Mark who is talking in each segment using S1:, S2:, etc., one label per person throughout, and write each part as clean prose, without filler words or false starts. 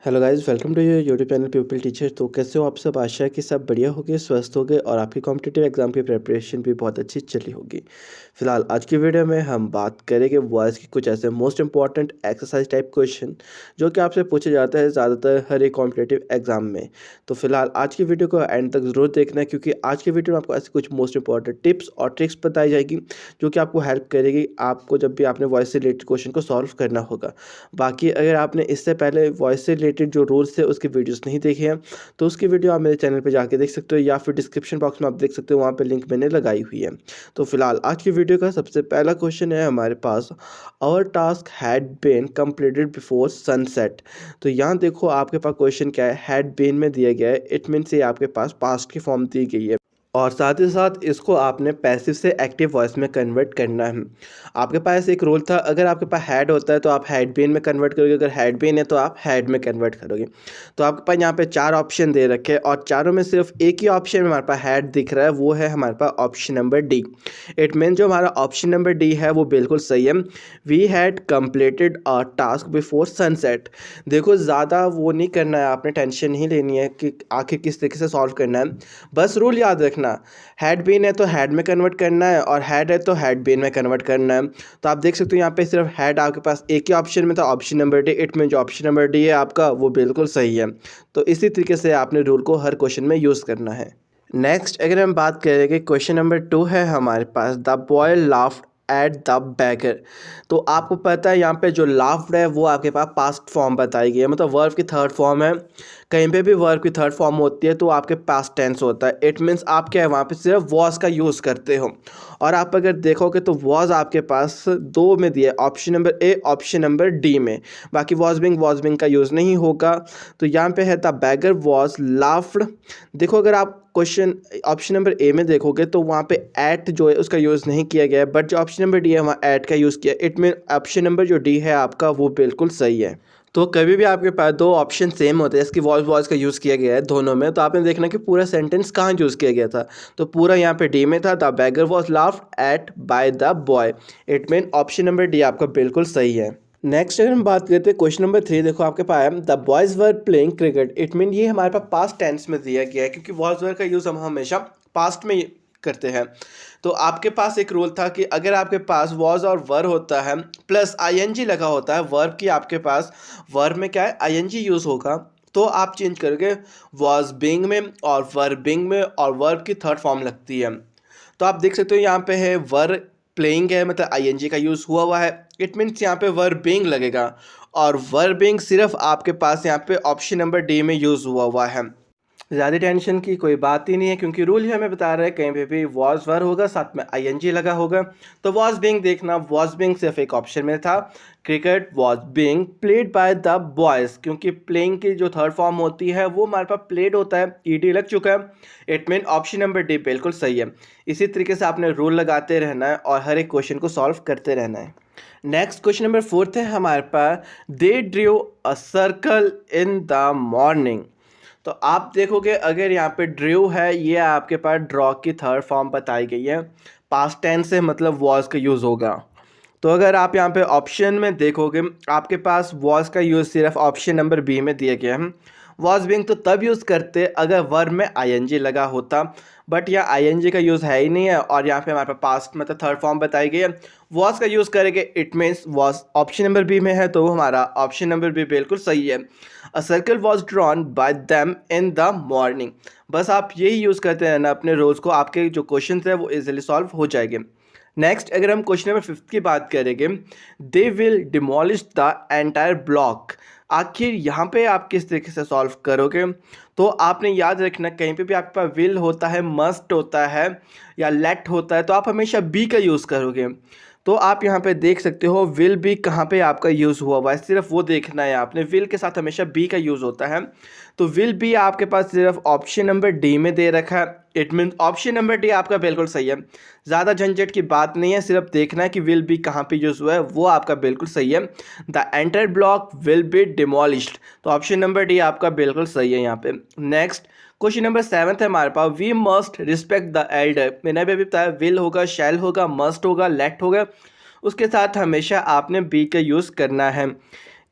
S1: Hello guys, welcome to your YouTube channel people teacher. तो कैसे हो आप सब? आशा है कि सब बढ़िया होगे, स्वस्थ होगे और आपकी कॉम्पिटिटिव एग्जाम की प्रिपरेशन भी बहुत अच्छी चली होगी। फिलहाल आज की वीडियो में हम बात करेंगे वॉइस की कुछ ऐसे most important exercise type question जो कि आपसे पूछे जाते हैं ज़्यादातर हर एक कॉम्पिटिटिव एग्जाम में। तो फिलहाल आज की वीडियो को एंड तक ज़रूर देखना है, क्योंकि आज की वीडियो में आपको ऐसे कुछ मोस्ट इंपॉर्टेंट टिप्स और ट्रिक्स बताई जाएगी जो कि आपको हेल्प करेगी आपको जब भी आपने वॉइस से रिलेटेड क्वेश्चन को सॉल्व करना होगा। बाकी अगर आपने इससे पहले वॉइस से रिलेटेड जो रूल्स थे उसके वीडियोस नहीं देखे हैं तो उसकी वीडियो आप मेरे चैनल पे जाके देख सकते हो, या फिर डिस्क्रिप्शन बॉक्स में आप देख सकते हो, वहाँ पे लिंक मैंने लगाई हुई है। तो फिलहाल आज की वीडियो का सबसे पहला क्वेश्चन है हमारे पास, our task had been completed before sunset. तो यहाँ देखो आपके पास क्वेश्चन क्या है, हैड बीन में दिया गया है, इट मीन्स ये आपके पास पास्ट की फॉर्म दी गई है और साथ ही साथ इसको आपने पैसिव से एक्टिव वॉइस में कन्वर्ट करना है। आपके पास एक रूल था, अगर आपके पास हैड होता है तो आप हैड बीन में कन्वर्ट करोगे, अगर हैड बीन है तो आप हैड में कन्वर्ट करोगे। तो आपके पास यहाँ पे 4 ऑप्शन दे रखे हैं और चारों में सिर्फ एक ही ऑप्शन में हमारे पास हैड दिख रहा है, वो है हमारे पास option number D. It mean जो हमारा ऑप्शन नंबर डी है वो बिल्कुल सही है। We had completed a task before sunset. देखो ज़्यादा वो नहीं करना है, आपने टेंशन नहीं लेनी है कि आखिर किस तरीके से सॉल्व करना है। बस रूल याद रखना, हैड बीन है तो हैड में कन्वर्ट करना है और हैड है तो हैड बीन में कन्वर्ट करना है। तो आप देख सकते हो यहाँ पे सिर्फ हैड आपके पास एक ही ऑप्शन में था, ऑप्शन नंबर डी। इट में जो ऑप्शन नंबर डी है आपका वो बिल्कुल सही है। तो इसी तरीके से आपने रूल को हर क्वेश्चन में यूज़ करना है। नेक्स्ट अगर हम बात करें कि क्वेश्चन नंबर 2 है हमारे पास, the boy laughed at the beggar. तो आपको पता है यहाँ पे जो लाफ्ड है वो आपके पास पास्ट फॉर्म बताई गई है, मतलब वर्ब की थर्ड फॉर्म है। कहीं पे भी वर्ब की थर्ड फॉर्म होती है तो आपके पास्ट टेंस होता है। इट मीन्स आप क्या है वहाँ पे सिर्फ वॉज का यूज़ करते हो। और आप अगर देखोगे तो वॉज आपके पास 2 में दिया है, option number A, option number D में। बाकी वॉज बिंग का यूज़ नहीं होगा। तो यहाँ पे है द बैगर वॉज लाफ्ड। देखो अगर आप क्वेश्चन ऑप्शन नंबर ए में देखोगे तो वहाँ पे एट जो है उसका यूज़ नहीं किया गया है, बट जो ऑप्शन नंबर डी है वहाँ एट का यूज़ किया। इट मीन ऑप्शन नंबर जो डी है आपका वो बिल्कुल सही है। तो कभी भी आपके पास 2 ऑप्शन सेम होते हैं, इसकी वॉज का यूज़ किया गया है दोनों में, तो आपने देखना कि पूरा सेंटेंस कहाँ यूज़ किया गया था। तो पूरा यहाँ पे डी में था, the bagger was laughed eight by the boy. It mean option number D आपका बिल्कुल सही है। नेक्स्ट अगर हम बात करते हैं क्वेश्चन नंबर 3, देखो आपके पास है the boys were playing cricket. It mean ये हमारे पास पास्ट टेंस में दिया गया है, क्योंकि वॉज वर का यूज़ हम हमेशा पास्ट में करते हैं। तो आपके पास एक रूल था कि अगर आपके पास वॉज और वर होता है प्लस आईएनजी लगा होता है, वर्ब की आपके पास वर्ब में क्या है आईएनजी यूज़ होगा, तो आप चेंज करोगे वॉज बीइंग में और वर बीइंग में, और वर्ब की थर्ड फॉर्म लगती है। तो आप देख सकते हो यहाँ पे है वर प्लेइंग है, मतलब आईएनजी का यूज़ हुआ है। इट मीन्स यहाँ पे वर बीइंग लगेगा, और वर बीइंग सिर्फ आपके पास यहाँ पे ऑप्शन नंबर डी में यूज़ हुआ है। ज़्यादा टेंशन की कोई बात ही नहीं है, क्योंकि रूल ही हमें बता रहा है कहीं पे भी वॉज वर होगा साथ में आईएनजी लगा होगा। तो वॉज बीइंग देखना, वॉज बीइंग सिर्फ एक ऑप्शन में था। Cricket was being played by the boys, क्योंकि प्लेइंग की जो थर्ड फॉर्म होती है वो हमारे पास प्लेड होता है, ईडी लग चुका है। It mean option number D बिल्कुल सही है। इसी तरीके से आपने रूल लगाते रहना है और हर एक क्वेश्चन को सॉल्व करते रहना है। नेक्स्ट क्वेश्चन नंबर 4 है हमारे पास, they drew a circle in the morning. तो आप देखोगे अगर यहाँ पे ड्रू है, ये आपके पास ड्रॉ की थर्ड फॉर्म बताई गई है, पास्ट टेंस से मतलब वॉज का यूज़ होगा। तो अगर आप यहाँ पे ऑप्शन में देखोगे आपके पास वॉज का यूज़ सिर्फ ऑप्शन नंबर बी में दिया गया है। वॉज बीइंग तो तब यूज़ करते अगर वर्ब में आईएनजी लगा होता, बट यहाँ आईएनजी का यूज़ है ही नहीं है, और यहाँ पे हमारे पास पास्ट मतलब थर्ड फॉर्म बताई गई है, वॉज का यूज़ करेंगे। It means was option number B में है, तो हमारा ऑप्शन नंबर बी बिल्कुल सही है। A circle was drawn by them in the morning. बस आप यही यूज़ करते रहना अपने रोज़ को, आपके जो क्वेश्चन है वो इजीली सॉल्व हो जाएंगे। नेक्स्ट अगर हम क्वेश्चन नंबर 5 की बात करेंगे, they will demolish the entire block. आखिर यहाँ पे आप किस तरीके से सॉल्व करोगे? तो आपने याद रखना कहीं पे भी आपके पास विल होता है, मस्ट होता है या लेट होता है, तो आप हमेशा बी का यूज़ करोगे। तो आप यहाँ पे देख सकते हो विल बी कहाँ पे आपका यूज़ हुआ है, सिर्फ वो देखना है आपने। विल के साथ हमेशा बी का यूज़ होता है, तो विल बी आपके पास सिर्फ ऑप्शन नंबर डी में दे रखा है। It mean option number D आपका बिल्कुल सही है। ज़्यादा झंझट की बात नहीं है, सिर्फ देखना है कि विल बी कहाँ पे यूज़ हुआ है, वो आपका बिल्कुल सही है। The entire block will be demolished, तो ऑप्शन नंबर डी आपका बिल्कुल सही है यहाँ पे। नेक्स्ट क्वेश्चन नंबर 7 है हमारे पास, we must respect the elder. मैंने अभी बताया विल होगा, शैल होगा, मस्ट होगा, लेट होगा, उसके साथ हमेशा आपने बी का यूज़ करना है।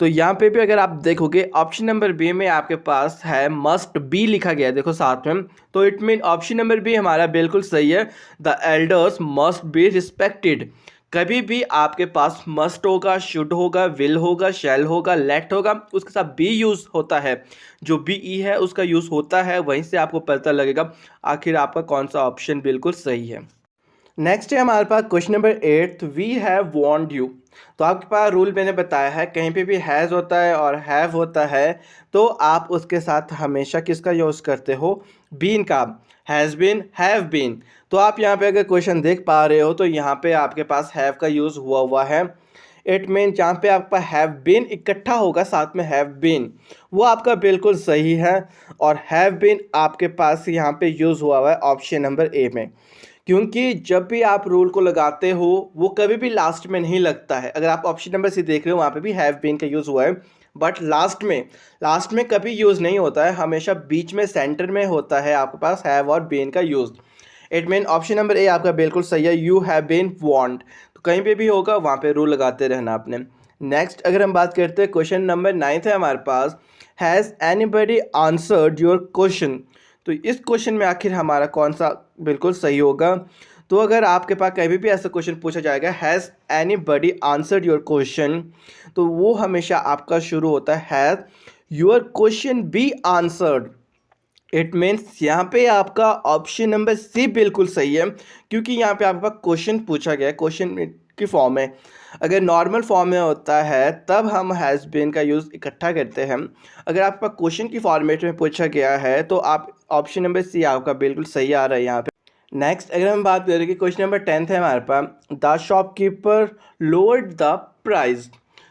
S1: तो यहाँ पे भी अगर आप देखोगे ऑप्शन नंबर बी में आपके पास है मस्ट बी लिखा गया है, देखो साथ में, तो it mean option number B हमारा बिल्कुल सही है। The elders must be respected. कभी भी आपके पास मस्ट होगा, शुड होगा, विल होगा, शैल होगा, लेट होगा, उसके साथ बी यूज़ होता है, जो बी ई है उसका यूज़ होता है, वहीं से आपको पता लगेगा आखिर आपका कौन सा ऑप्शन बिल्कुल सही है। नेक्स्ट है हमारे पास question number 8, we have warned you. तो आपके पास रूल मैंने बताया है, कहीं पे भी हैज़ होता है और हैव होता है तो आप उसके साथ हमेशा किसका यूज़ करते हो, बीन का, हैज़ बीन, हैव बीन। तो आप यहाँ पे अगर क्वेश्चन देख पा रहे हो तो यहाँ पे आपके पास हैव का यूज़ हुआ हुआ है। इट मीन जहाँ पे आपका हैव बीन इकट्ठा होगा साथ में हैव बीन, वो आपका बिल्कुल सही है। और हैव बीन आपके पास यहाँ पे यूज़ हुआ हुआ है ऑप्शन नंबर ए में, क्योंकि जब भी आप रूल को लगाते हो वो कभी भी लास्ट में नहीं लगता है। अगर आप ऑप्शन नंबर सी देख रहे हो वहाँ पे भी हैव बीन का यूज़ हुआ है, बट लास्ट में कभी यूज़ नहीं होता है, हमेशा बीच में सेंटर में होता है आपके पास हैव और बीन का use. It mean option number A आपका बिल्कुल सही है, यू हैव बीन वार्न्ड। तो कहीं पे भी होगा वहाँ पे रूल लगाते रहना आपने। नेक्स्ट अगर हम बात करते हैं क्वेश्चन नंबर 9 है हमारे पास, has anybody answered your question. तो इस क्वेश्चन में आखिर हमारा कौन सा बिल्कुल सही होगा। तो अगर आपके पास कभी भी ऐसा क्वेश्चन पूछा जाएगा has anybody answered your question, तो वो हमेशा आपका शुरू होता है has your question be answered. It means यहाँ पे आपका ऑप्शन नंबर सी बिल्कुल सही है, क्योंकि यहाँ पे आपके पास क्वेश्चन पूछा गया है, क्वेश्चन की फॉर्म में। अगर नॉर्मल फॉर्म में होता है तब हम हैज़ बीन का यूज़ इकट्ठा करते हैं, अगर आपका क्वेश्चन की फॉर्मेट में पूछा गया है तो आप ऑप्शन नंबर सी आपका बिल्कुल सही आ रहा है यहाँ पे। नेक्स्ट अगर हम बात करें कि क्वेश्चन नंबर 10 है हमारे पास, the shopkeeper lowered the price.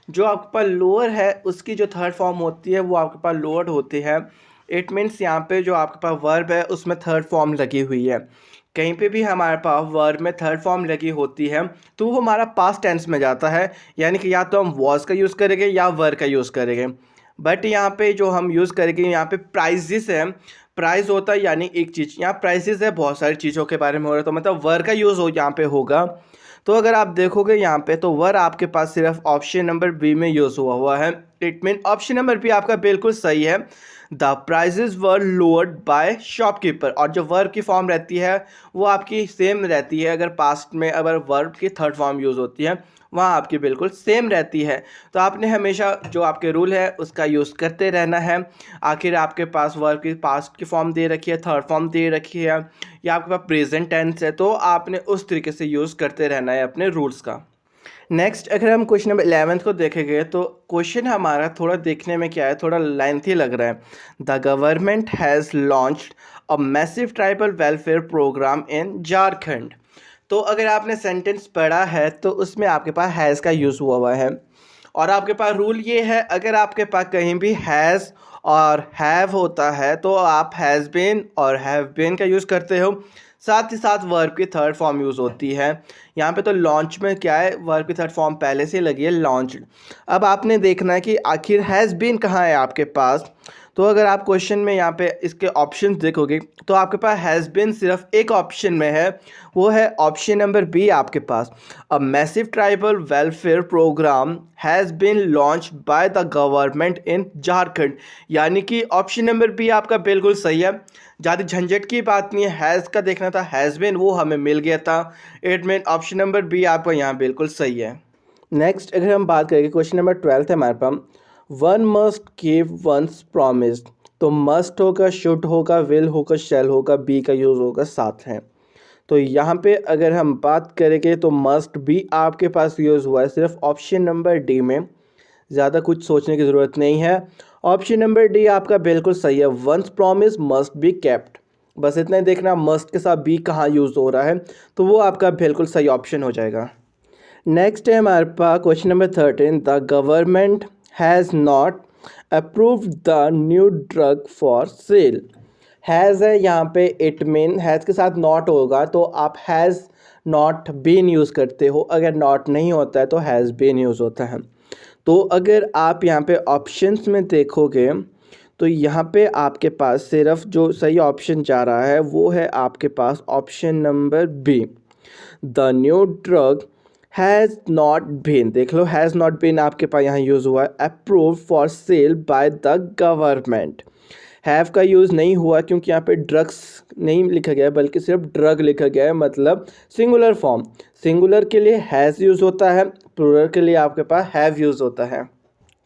S1: जो आपके पास लोअर है उसकी जो थर्ड फॉर्म होती है वो आपके पास लोअर्ड होती है। इट मीन्स यहाँ पे जो आपके पास वर्ब है उसमें थर्ड फॉर्म लगी हुई है। कहीं पे भी हमारे पास वर्ब में थर्ड फॉर्म लगी होती है तो वो हमारा पास्ट टेंस में जाता है, यानी कि या तो हम वॉज का यूज़ करेंगे या वर का यूज़ करेंगे। बट यहाँ पे जो हम यूज़ करेंगे यहाँ पे प्राइजेस है, प्राइस होता है यानी एक चीज़, यहाँ प्राइसेस है बहुत सारी चीज़ों के बारे में हो रहा है, तो मतलब वर का यूज़ हो यहाँ पे होगा। तो अगर आप देखोगे यहाँ पे तो वर आपके पास सिर्फ ऑप्शन नंबर बी में यूज़ हुआ है। It mean option number B आपका बिल्कुल सही है, the prices were lowered by shopkeeper. और जो वर्ब की फॉर्म रहती है वो आपकी सेम रहती है, अगर पास्ट में अगर वर्ब की थर्ड फॉर्म यूज़ होती है वहाँ आपकी बिल्कुल सेम रहती है। तो आपने हमेशा जो आपके रूल है उसका यूज़ करते रहना है। आखिर आपके पास वर्ब की पास्ट की फॉर्म दे रखी है, थर्ड फॉर्म दे रखी है, या आपके पास प्रेजेंट टेंस है, तो आपने उस तरीके से यूज़ करते रहना है अपने रूल्स का। नेक्स्ट अगर हम क्वेश्चन नंबर 11 को देखेंगे तो क्वेश्चन हमारा थोड़ा देखने में क्या है, थोड़ा लेंथी लग रहा है। The government has launched a massive tribal welfare programme in Jharkhand. तो अगर आपने सेंटेंस पढ़ा है तो उसमें आपके पास हैज़ का यूज़ हुआ है, और आपके पास रूल ये है अगर आपके पास कहीं भी हैज़ और हैव होता है तो आप हैज़ बीन और हैव बीन का यूज़ करते हो, साथ ही साथ वर्ब की थर्ड फॉर्म यूज़ होती है। यहाँ पे तो लॉन्च में क्या है, वर्ब की थर्ड फॉर्म पहले से लगी है लॉन्च्ड। अब आपने देखना है कि आखिर हैज़ बीन कहाँ है आपके पास। तो अगर आप क्वेश्चन में यहाँ पे इसके ऑप्शंस देखोगे तो आपके पास हैज़ बीन सिर्फ एक ऑप्शन में है, वो है ऑप्शन नंबर बी आपके पास, a massive tribal welfare programme has been launch by the government in Jharkhand. यानी कि ऑप्शन नंबर बी आपका बिल्कुल सही है, ज़्यादा झंझट की बात नहीं है, हैज़ का देखना था, हैज़ बीन वो हमें मिल गया था। It mean option number B आपका यहाँ बिल्कुल सही है। नेक्स्ट अगर हम बात करेंगे क्वेश्चन नंबर 12 है हमारे पास, one must keep one's promise. तो मस्ट होगा, शुड होगा, विल होगा, शैल होगा, बी का यूज़ होगा साथ है। तो यहाँ पे अगर हम बात करेंगे तो मस्ट भी आपके पास यूज़ हुआ है सिर्फ ऑप्शन नंबर डी में, ज़्यादा कुछ सोचने की ज़रूरत नहीं है। ऑप्शन नंबर डी आपका बिल्कुल सही है, once promise must be kept. बस इतना ही देखना मस्ट के साथ बी कहाँ यूज़ हो रहा है, तो वो आपका बिल्कुल सही ऑप्शन हो जाएगा। नेक्स्ट है हमारे पास question number 13, the government has not approved the new drug for sale. Has है यहाँ पे, इट मीन हैज़ के साथ नॉट होगा तो आप हैज़ नॉट बीन यूज़ करते हो, अगर नॉट नहीं होता है तो हैज़ बीन यूज़ होता है। तो अगर आप यहाँ पे ऑप्शंस में देखोगे तो यहाँ पे आपके पास सिर्फ जो सही ऑप्शन जा रहा है वो है आपके पास option number B, the new drug has not been, देख लो हैज़ नॉट बीन आपके पास यहाँ यूज़ हुआ है, approve for sale bye the government. Have का यूज़ नहीं हुआ क्योंकि यहाँ पे ड्रग्स नहीं लिखा गया है बल्कि सिर्फ ड्रग लिखा गया है, मतलब सिंगुलर फॉर्म। सिंगुलर के लिए हैज़ यूज़ होता है, प्लूरल के लिए आपके पास हैव यूज़ होता है।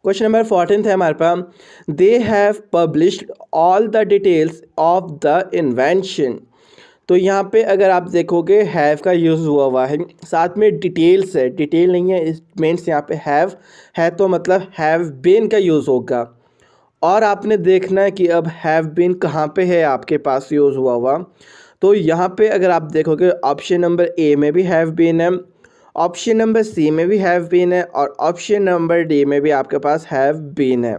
S1: क्वेश्चन नंबर 14 है हमारे पास, they have published all the details of the invention. तो यहाँ पे अगर आप देखोगे हैव का यूज़ हुआ है, साथ में डिटेल्स है, डिटेल नहीं है, इट मीन्स यहाँ पे हैव है तो मतलब हैव बीन का यूज़ होगा। और आपने देखना है कि अब हैव बीन कहाँ पे है आपके पास यूज़ हुआ। तो यहाँ पे अगर आप देखोगे ऑप्शन नंबर ए में भी हैव बीन है, ऑप्शन नंबर सी में भी हैव बीन है और ऑप्शन नंबर डी में भी आपके पास हैव बीन है।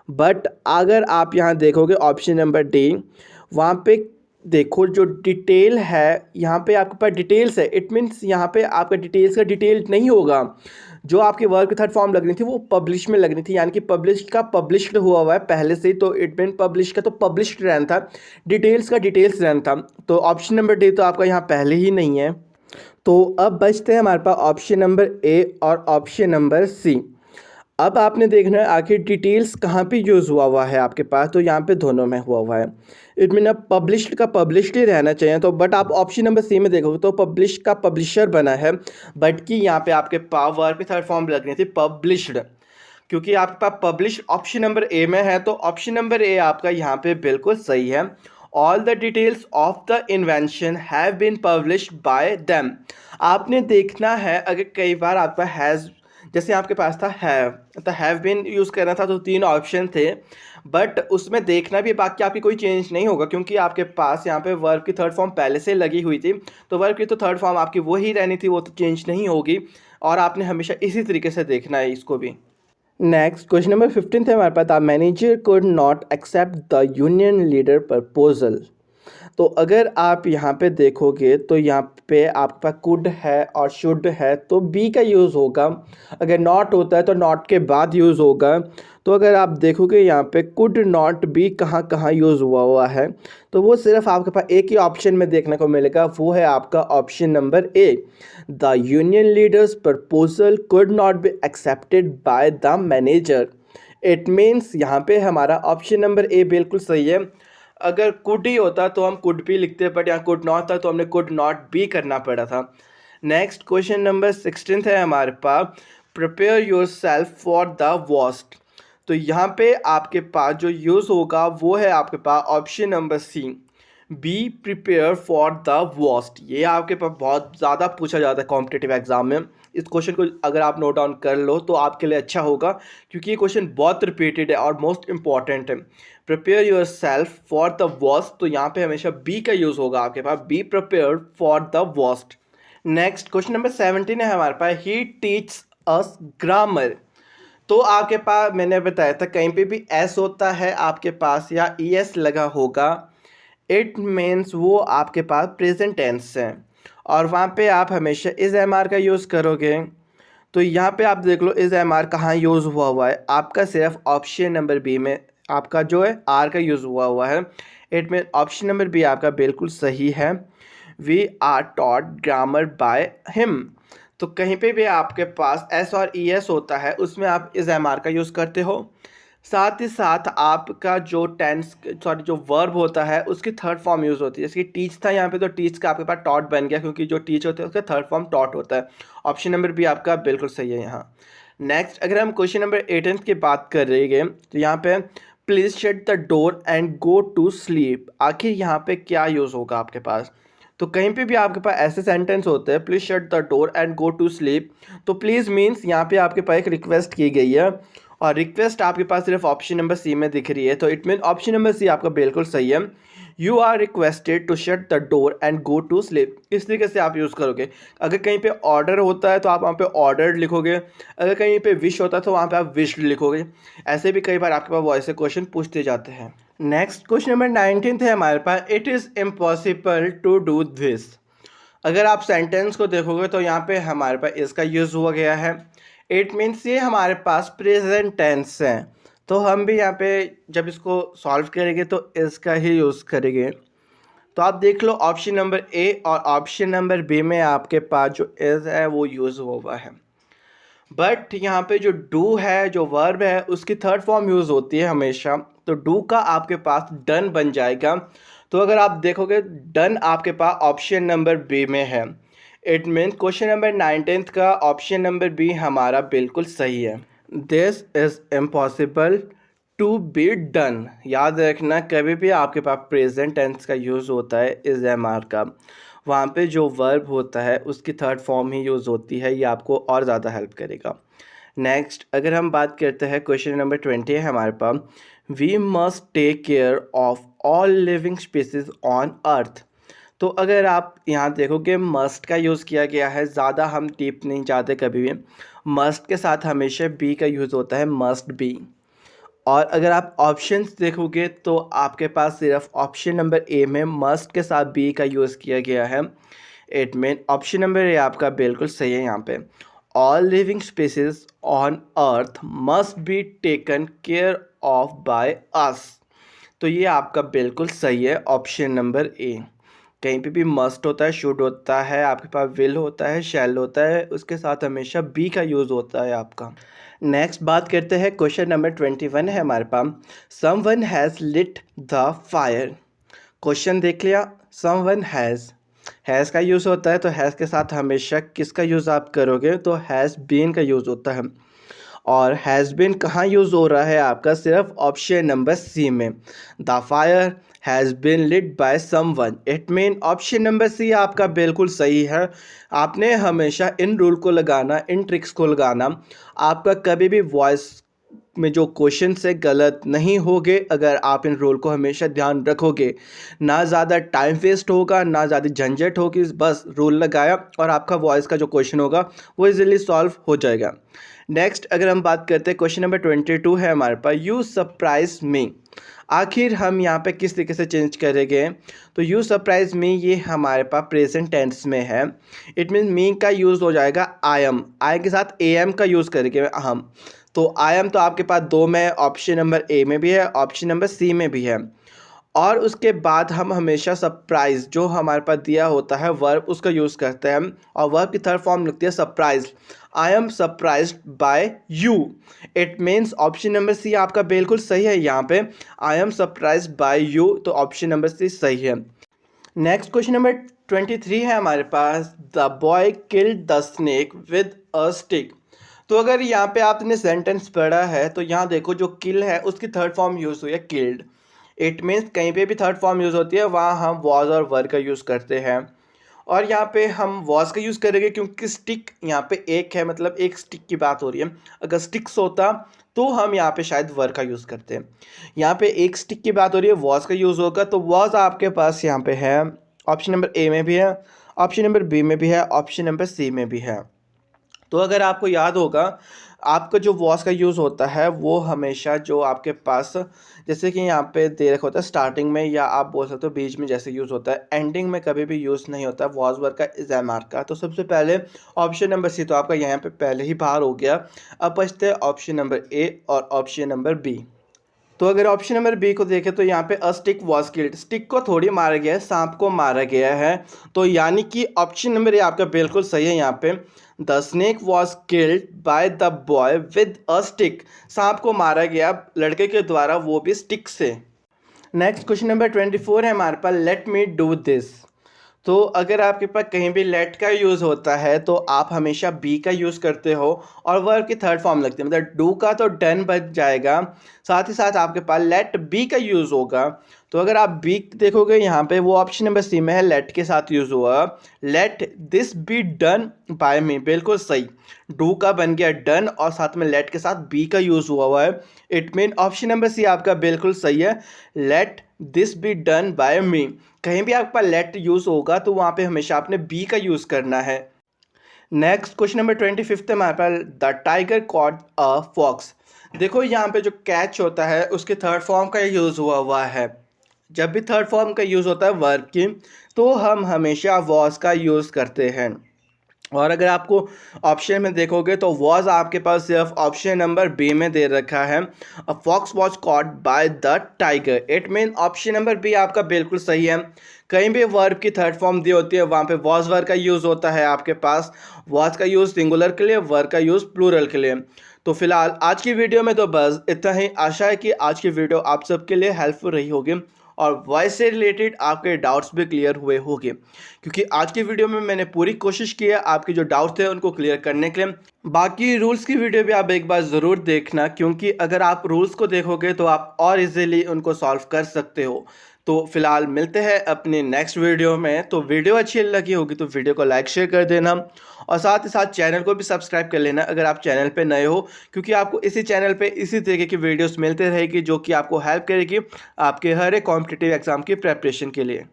S1: बट अगर आप यहाँ देखोगे ऑप्शन नंबर डी, वहाँ पे देखो जो डिटेल है, यहाँ पे आपके पास डिटेल्स है, इट मीन्स यहाँ पे आपका डिटेल्स का डिटेल नहीं होगा। जो आपके वर्ब की थर्ड फॉर्म लगनी थी वो पब्लिश में लगनी थी, यानी कि पब्लिश का पब्लिश्ड हुआ है पहले से ही, तो इट मीन पब्लिश का तो पब्लिश्ड रहना था, डिटेल्स का डिटेल्स रहना था। तो ऑप्शन नंबर डी तो आपका यहाँ पहले ही नहीं है। तो अब बचते हैं हमारे पास ऑप्शन नंबर ए और ऑप्शन नंबर सी। अब आपने देखना है आखिर डिटेल्स कहाँ पे यूज़ हुआ है आपके पास, तो यहाँ पे दोनों में हुआ है। इट मीन अब पब्लिश्ड का पब्लिश्ड ही रहना चाहिए, तो बट आप ऑप्शन नंबर सी में देखोगे तो पब्लिश का पब्लिशर बना है, बट कि यहाँ पे आपके पास वर्ब की थर्ड फॉर्म लगनी थी पब्लिश्ड, क्योंकि आपके पास पब्लिश ऑप्शन नंबर ए में है, तो ऑप्शन नंबर ए आपका यहाँ पे बिल्कुल सही है। All the details of the invention have been published by them. आपने देखना है अगर कई बार आपका हैज़, जैसे आपके पास था हैव, तो हैव बीन यूज़ करना था तो तीन ऑप्शन थे, बट उसमें देखना भी बाकी आपकी कोई चेंज नहीं होगा क्योंकि आपके पास यहाँ पे वर्ब की थर्ड फॉर्म पहले से लगी हुई थी, तो वर्ब की तो थर्ड फॉर्म आपकी वही रहनी थी, वो तो चेंज नहीं होगी, और आपने हमेशा इसी तरीके से देखना है इसको भी। नेक्स्ट क्वेश्चन नंबर 15 है हमारे पास, the manager could not accept the union leader proposal. तो अगर आप यहाँ पे देखोगे तो यहाँ पे आपके पास कुड है और शुड है तो बी का यूज़ होगा, अगर नॉट होता है तो नॉट के बाद यूज़ होगा। तो अगर आप देखोगे यहाँ पे कुड नॉट बी कहाँ कहाँ यूज़ हुआ है, तो वो सिर्फ आपके पास एक ही ऑप्शन में देखने को मिलेगा, वो है आपका option number A, the union leaders proposal could not be accepted by the manager. It means यहाँ पे हमारा ऑप्शन नंबर ए बिल्कुल सही है। अगर कुड ही होता तो हम कुड भी लिखते, बट यहाँ कुड नॉट था तो हमने कुड नॉट भी करना पड़ा था। नेक्स्ट क्वेश्चन नंबर 16 है हमारे पास, prepare yourself for the worst. तो यहाँ पे आपके पास जो यूज़ होगा वो है आपके पास option number C, be prepare for the worst. ये आपके पास बहुत ज़्यादा पूछा जाता है कॉम्पिटिटिव एग्जाम में। इस क्वेश्चन को अगर आप नोट डाउन कर लो तो आपके लिए अच्छा होगा, क्योंकि ये क्वेश्चन बहुत रिपीटेड है और मोस्ट इंपॉर्टेंट है। Prepare yourself for the worst, तो यहाँ पे हमेशा बी का यूज़ होगा आपके पास, be prepare for the worst. Next question number 17 है हमारे पास, ही टीच अस ग्रामर। तो आपके पास मैंने बताया था कहीं पे भी एस होता है आपके पास या ई एस लगा होगा, इट मीन्स वो आपके पास प्रेजेंट टेंस है, और वहाँ पे आप हमेशा इस एम आर का यूज़ करोगे। तो यहाँ पे आप देख लो इस एम आर कहाँ यूज़ हुआ है, आपका सिर्फ ऑप्शन नंबर बी में आपका जो है आर का यूज़ हुआ है। It mean option number B आपका बिल्कुल सही है, we are taught grammar by him. तो कहीं पे भी आपके पास एस और ई एस होता है उसमें आप इस एम आर का यूज़ करते हो। साथ ही साथ आपका जो टेंस सॉरी जो वर्ब होता है उसकी थर्ड फॉर्म यूज़ होती है, जैसे कि टीच था यहाँ पे तो टीच का आपके पास टॉट बन गया, क्योंकि जो टीच होता है उसका थर्ड फॉर्म टॉट होता है। ऑप्शन नंबर बी आपका बिल्कुल सही है यहाँ। नेक्स्ट अगर हम क्वेश्चन नंबर 18 की बात कर रहे हैं तो यहाँ पे please shut the door and go to sleep, आखिर यहाँ पे क्या यूज़ होगा आपके पास। तो कहीं पे भी आपके पास ऐसे सेंटेंस होते हैं please shut the door and go to sleep, तो प्लीज़ मीन्स यहाँ पे आपके पास एक रिक्वेस्ट की गई है, और रिक्वेस्ट आपके पास सिर्फ ऑप्शन नंबर सी में दिख रही है, तो it mean option number C आपका बिल्कुल सही है। You are requested to shut the door and go to sleep, इस तरीके से आप यूज़ करोगे। अगर कहीं पे ऑर्डर होता है तो आप वहाँ पे ऑर्डर्ड लिखोगे, अगर कहीं पे विश होता है तो वहाँ पे आप विश्ड लिखोगे। ऐसे भी कई बार आपके पास वॉइस से क्वेश्चन पूछते जाते हैं। नेक्स्ट क्वेश्चन नंबर 19 है हमारे पास, it is impossible to do this. अगर आप सेंटेंस को देखोगे तो यहाँ पे हमारे पास इसका यूज़ हुआ गया है, इट मीन्स ये हमारे पास प्रेजेंट टेंस है, तो हम भी यहाँ पे जब इसको सॉल्व करेंगे तो इसका ही यूज़ करेंगे। तो आप देख लो ऑप्शन नंबर ए और ऑप्शन नंबर बी में आपके पास जो इज है वो यूज़ हुआ है। बट यहाँ पे जो डू है, जो वर्ब है, उसकी थर्ड फॉर्म यूज़ होती है हमेशा। तो डू का आपके पास डन बन जाएगा। तो अगर आप देखोगे डन आपके पास ऑप्शन नंबर बी में है। इट मीन क्वेश्चन नंबर 19 का ऑप्शन नंबर बी हमारा बिल्कुल सही है। This is impossible to be done. याद रखना कभी भी आपके पास प्रेजेंट टेंस का यूज़ होता है इज एम आर का, वहाँ पे जो वर्ब होता है उसकी थर्ड फॉर्म ही यूज़ होती है। ये आपको और ज़्यादा हेल्प करेगा। नेक्स्ट अगर हम बात करते हैं क्वेश्चन नंबर 20 है हमारे पास, we must take care of all living species on earth. तो अगर आप यहाँ देखोगे मस्ट का यूज़ किया गया है, ज़्यादा हम डीप नहीं जाते कभी भी। मस्ट के साथ हमेशा बी का यूज़ होता है, मस्ट बी। और अगर आप ऑप्शंस देखोगे तो आपके पास सिर्फ ऑप्शन नंबर ए में मस्ट के साथ बी का यूज़ किया गया है। It mean option number A आपका बिल्कुल सही है। यहाँ पे all living species on earth must be taken care of by us. तो ये आपका बिल्कुल सही है, ऑप्शन नंबर ए। कहीं पे भी मस्ट होता है, शुड होता है, आपके पास विल होता है, शैल होता है, उसके साथ हमेशा बी का यूज़ होता है आपका। नेक्स्ट बात करते हैं क्वेश्चन नंबर 21 है हमारे पास, someone has lit the fire. Question देख लिया, समवन हैज़ का यूज़ होता है, तो हैज़ के साथ हमेशा किसका यूज़ आप करोगे, तो हैज़ बीन का यूज़ होता है। और हैज़ बीन कहाँ यूज़ हो रहा है आपका, सिर्फ ऑप्शन नंबर सी में, the fire has been lit by someone. It mean option number C आपका बिल्कुल सही है। आपने हमेशा इन रूल को लगाना, इन ट्रिक्स को लगाना, आपका कभी भी वॉइस में जो क्वेश्चन से गलत नहीं होगे अगर आप इन रूल को हमेशा ध्यान रखोगे। ना ज़्यादा टाइम वेस्ट होगा, ना ज़्यादा झंझट होगी, बस रूल लगाया और आपका वॉइस का जो क्वेश्चन होगा वो इजीली सॉल्व हो जाएगा। नेक्स्ट अगर हम बात करते हैं क्वेश्चन नंबर 22 है हमारे पास, यू सरप्राइज मी। आखिर हम यहाँ पे किस तरीके से चेंज करेंगे, तो यू सरप्राइज मी ये हमारे पास प्रेजेंट टेंस में है। इट मीन मी का यूज़ हो जाएगा आई एम, आई के साथ ए एम का यूज़ करेंगे हम। तो आई एम तो आपके पास दो में, ऑप्शन नंबर ए में भी है, ऑप्शन नंबर सी में भी है। और उसके बाद हम हमेशा सरप्राइज जो हमारे पास दिया होता है वर्ब उसका यूज़ करते हैं, और वर्ब की थर्ड फॉर्म लिखती है surprise. I am surprised by you. It means option number C आपका बिल्कुल सही है। यहाँ पे I am surprised by you, तो ऑप्शन नंबर सी सही है। नेक्स्ट क्वेश्चन नंबर 23 है हमारे पास, the boy killed the snake with a stick. तो अगर यहाँ पे आपने सेंटेंस पढ़ा है तो यहाँ देखो जो किल है उसकी थर्ड फॉर्म यूज़ हुई है किल्ड। इट मीन्स कहीं पे भी थर्ड फॉर्म यूज़ होती है वहाँ हम वॉज और वर का यूज़ करते हैं। और यहाँ पे हम वॉज का यूज़ करेंगे क्योंकि स्टिक यहाँ पे एक है, मतलब एक स्टिक की बात हो रही है। अगर स्टिक्स होता तो हम यहाँ पे शायद वर का यूज़ करते हैं। यहाँ पे एक स्टिक की बात हो रही है, वॉज का यूज़ होगा, तो वॉज आपके पास यहाँ पे है, ऑप्शन नंबर ए में भी है, ऑप्शन नंबर बी में भी है, ऑप्शन नंबर सी में भी है। तो अगर आपको याद होगा आपका जो वॉज का यूज़ होता है वो हमेशा जो आपके पास, जैसे कि यहाँ पे दे रखा होता है स्टार्टिंग में, या आप बोल सकते हो बीच में जैसे यूज़ होता है, एंडिंग में कभी भी यूज़ नहीं होता है वॉज वर्ड का, इज एम आर का। तो सबसे पहले ऑप्शन नंबर सी तो आपका यहाँ पे पहले ही बाहर हो गया। अब बचते हैं ऑप्शन नंबर ए और ऑप्शन नंबर बी। तो अगर ऑप्शन नंबर बी को देखें तो यहाँ पे a stick was killed, stick को थोड़ी मारा गया है, सांप को मारा गया है। तो यानी कि ऑप्शन नंबर ए आपका बिल्कुल सही है। यहाँ पे the snake was killed by the boy with a stick, सांप को मारा गया लड़के के द्वारा, वो भी स्टिक से। नेक्स्ट क्वेश्चन नंबर 24 है हमारे पास, लेट मी डू दिस। तो अगर आपके पास कहीं भी लेट का यूज़ होता है तो आप हमेशा बी का यूज़ करते हो और वर्ब की थर्ड फॉर्म लगती है, मतलब डू का तो डन बच जाएगा, साथ ही साथ आपके पास लेट बी का यूज़ होगा। तो अगर आप बी देखोगे यहाँ पे वो ऑप्शन नंबर सी में है, लेट के साथ यूज़ हुआ, let this be done by me, बिल्कुल सही। डू का बन गया डन और साथ में लेट के साथ बी का यूज़ हुआ है। It mean option number C आपका बिल्कुल सही है, let this be done by me. कहीं भी आपके पास लेट यूज़ होगा तो वहाँ पे हमेशा आपने बी का यूज़ करना है। नेक्स्ट क्वेश्चन नंबर 25 है हमारे पास, the tiger caught a fox. देखो यहाँ पे जो कैच होता है उसके थर्ड फॉर्म का यूज़ हुआ है। जब भी थर्ड फॉर्म का यूज़ होता है वर्ब की तो हम हमेशा वॉज का यूज़ करते हैं। और अगर आपको ऑप्शन में देखोगे तो वॉज आपके पास सिर्फ ऑप्शन नंबर बी में दे रखा है, a fox was caught by the tiger. It mean option number B आपका बिल्कुल सही है। कहीं भी वर्ब की थर्ड फॉर्म दी होती है वहाँ पे वॉज वर्ब का यूज़ होता है आपके पास। वॉज का यूज़ सिंगुलर के लिए, वर्ब का यूज़ प्लूरल के लिए। तो फिलहाल आज की वीडियो में तो बस इतना ही। आशा है कि आज की वीडियो आप सबके लिए हेल्पफुल रही होगी और वॉइस से रिलेटेड आपके डाउट्स भी क्लियर हुए होंगे, क्योंकि आज की वीडियो में मैंने पूरी कोशिश की है आपके जो डाउट्स थे उनको क्लियर करने के लिए। बाकी रूल्स की वीडियो भी आप एक बार ज़रूर देखना, क्योंकि अगर आप रूल्स को देखोगे तो आप और इजीली उनको सॉल्व कर सकते हो। तो फिलहाल मिलते हैं अपने नेक्स्ट वीडियो में। तो वीडियो अच्छी लगी होगी तो वीडियो को लाइक शेयर कर देना और साथ ही साथ चैनल को भी सब्सक्राइब कर लेना अगर आप चैनल पे नए हो, क्योंकि आपको इसी चैनल पे इसी तरीके की वीडियोस मिलते रहेगी जो कि आपको हेल्प करेगी आपके हर एक कॉम्पिटिटिव एग्जाम की प्रेपरेशन के लिए।